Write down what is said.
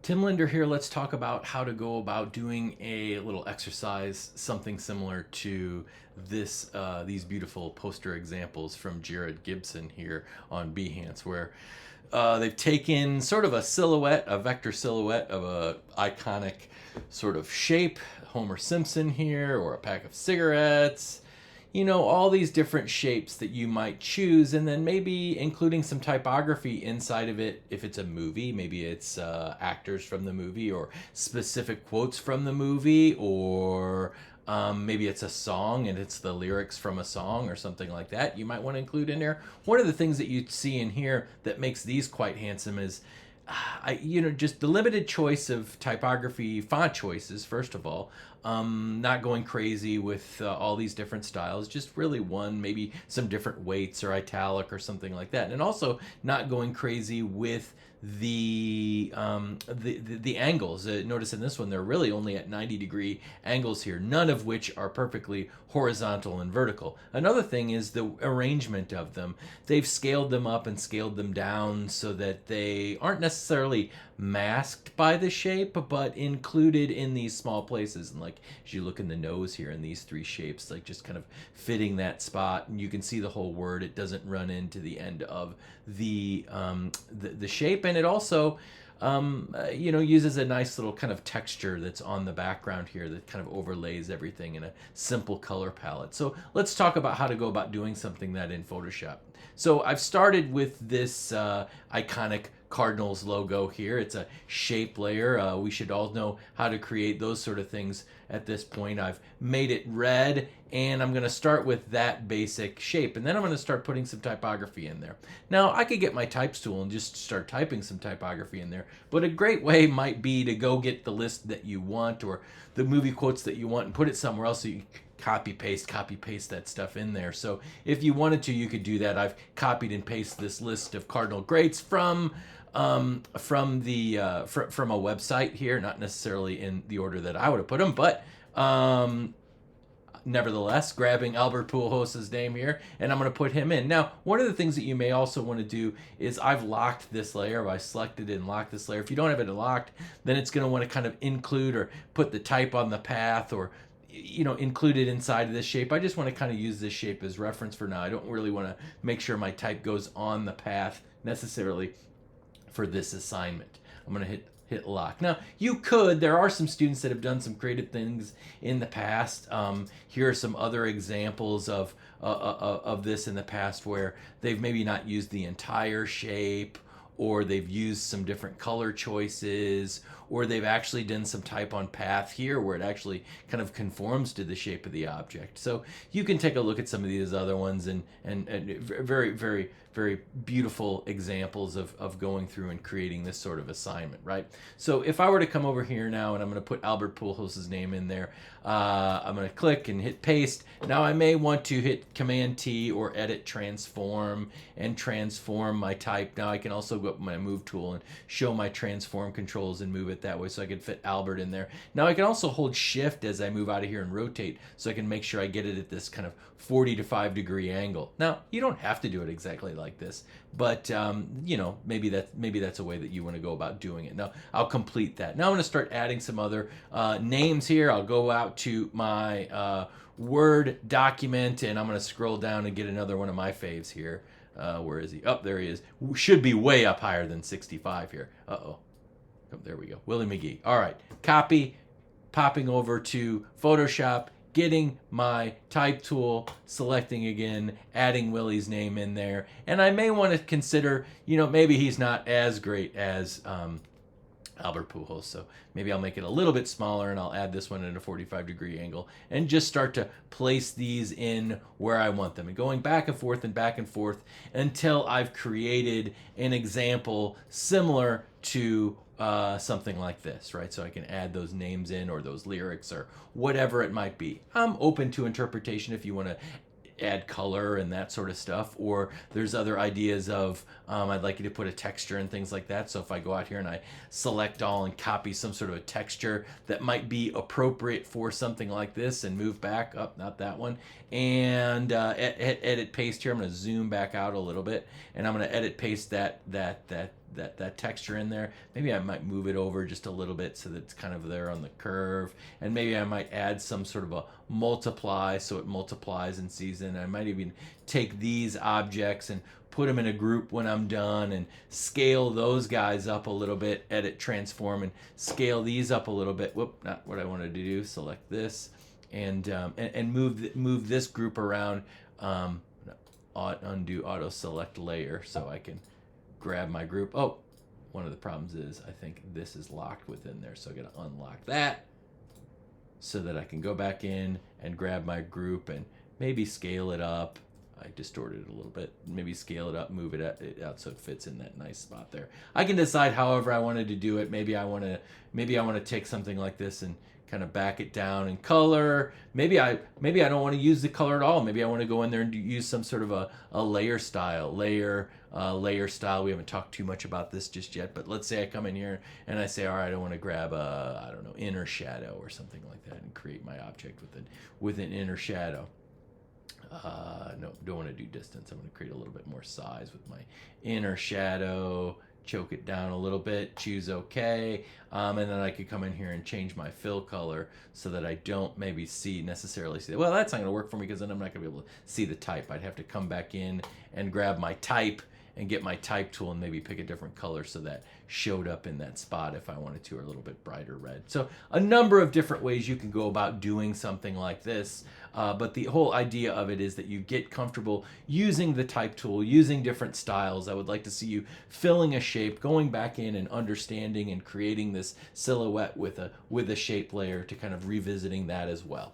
Tim Linder here. Let's talk about how to go about doing a little exercise, something similar to these beautiful poster examples from Jared Gibson here on Behance, where they've taken sort of a silhouette, a vector silhouette of a iconic sort of shape, Homer Simpson here, or a pack of cigarettes, all these different shapes that you might choose, and then maybe including some typography inside of it. If it's a movie, maybe it's actors from the movie or specific quotes from the movie, or maybe it's a song and it's the lyrics from a song or something like that you might want to include in there. One of the things that you see in here that makes these quite handsome is just the limited choice of typography font choices, first of all. Not going crazy with all these different styles, just really one, maybe some different weights or italic or something like that. And also not going crazy with the angles. Notice in this one they're really only at 90-degree angles here, none of which are perfectly horizontal and vertical. Another thing is the arrangement of them. They've scaled them up and scaled them down so that they aren't necessarily masked by the shape, but included in these small places. And like as you look in the nose here in these three shapes, like just kind of fitting that spot, and you can see the whole word. It doesn't run into the end of the shape, and it also uses a nice little kind of texture that's on the background here that kind of overlays everything in a simple color palette. So let's talk about how to go about doing something that in Photoshop. So I've started with this iconic Cardinals logo here. It's a shape layer. We should all know how to create those sort of things at this point. I've made it red, and I'm going to start with that basic shape, and then I'm going to start putting some typography in there. Now, I could get my types tool and just start typing some typography in there, but a great way might be to go get the list that you want or the movie quotes that you want and put it somewhere else so you copy paste that stuff in there. So if you wanted to, you could do that. I've copied and pasted this list of cardinal greats from a website here, not necessarily in the order that I would have put them, but nevertheless, grabbing Albert Pujols' name here, and I'm going to put him in. Now, one of the things that you may also want to do is I've locked this layer. I selected it and locked this layer. If you don't have it locked, then it's going to want to kind of include or put the type on the path, or include it inside of this shape. I just want to kind of use this shape as reference for now. I don't really want to make sure my type goes on the path necessarily for this assignment. I'm going to hit lock. Now, there are some students that have done some creative things in the past. Here are some other examples of this in the past where they've maybe not used the entire shape, or they've used some different color choices, or they've actually done some type on path here where it actually kind of conforms to the shape of the object. So you can take a look at some of these other ones and very, very, very beautiful examples of going through and creating this sort of assignment, right? So if I were to come over here now and I'm going to put Albert Pujols' name in there, I'm going to click and hit paste. Now I may want to hit Command T or edit transform and transform my type. Now I can also go up my move tool and show my transform controls and move it that way so I can fit Albert in there. Now I can also hold shift as I move out of here and rotate so I can make sure I get it at this kind of 45-degree angle. Now you don't have to do it exactly like this, but maybe that's a way that you want to go about doing it. Now I'll complete that. Now I'm going to start adding some other names here. I'll go out to my Word document, and I'm going to scroll down and get another one of my faves here. Where is he? Oh, there he is. Should be way up higher than 65 here. Oh, there we go. Willie McGee. All right. Copy. Popping over to Photoshop. Getting my type tool, selecting again, adding Willie's name in there. And I may want to consider, maybe he's not as great as Albert Pujols, so maybe I'll make it a little bit smaller, and I'll add this one at a 45-degree angle and just start to place these in where I want them, and going back and forth until I've created an example similar to something like this, right? So I can add those names in, or those lyrics, or whatever it might be. I'm open to interpretation if you want to add color and that sort of stuff, or there's other ideas of I'd like you to put a texture and things like that. So if I go out here and I select all and copy some sort of a texture that might be appropriate for something like this and move back up, not that one, and edit paste here. I'm going to zoom back out a little bit, and I'm going to edit paste that that texture in there. Maybe I might move it over just a little bit so that it's kind of there on the curve, and maybe I might add some sort of a multiply so it multiplies in season. I might even take these objects and put them in a group when I'm done and scale those guys up a little bit, edit, transform, and scale these up a little bit. Whoop, not what I wanted to do. Select this and move this group around. Undo auto select layer so I can grab my group. Oh, one of the problems is I think this is locked within there, so I gotta unlock that so that I can go back in and grab my group and maybe scale it up. I distorted it a little bit. Maybe scale it up, move it out so it fits in that nice spot there. I can decide however I wanted to do it. Maybe I want to take something like this and kind of back it down in color. Maybe I don't want to use the color at all. Maybe I want to go in there and use some sort of a layer style. Layer style. We haven't talked too much about this just yet, but let's say I come in here and I say, all right, I want to grab a, I don't know, inner shadow or something like that and create my object with an inner shadow. No, don't want to do distance. I'm going to create a little bit more size with my inner shadow, choke it down a little bit, choose OK, and then I could come in here and change my fill color so that I don't maybe necessarily see, well, that's not going to work for me because then I'm not going to be able to see the type. I'd have to come back in and grab my type and get my type tool and maybe pick a different color so that showed up in that spot if I wanted to, or a little bit brighter red. So a number of different ways you can go about doing something like this. But the whole idea of it is that you get comfortable using the type tool, using different styles. I would like to see you filling a shape, going back in and understanding and creating this silhouette with a shape layer to kind of revisiting that as well.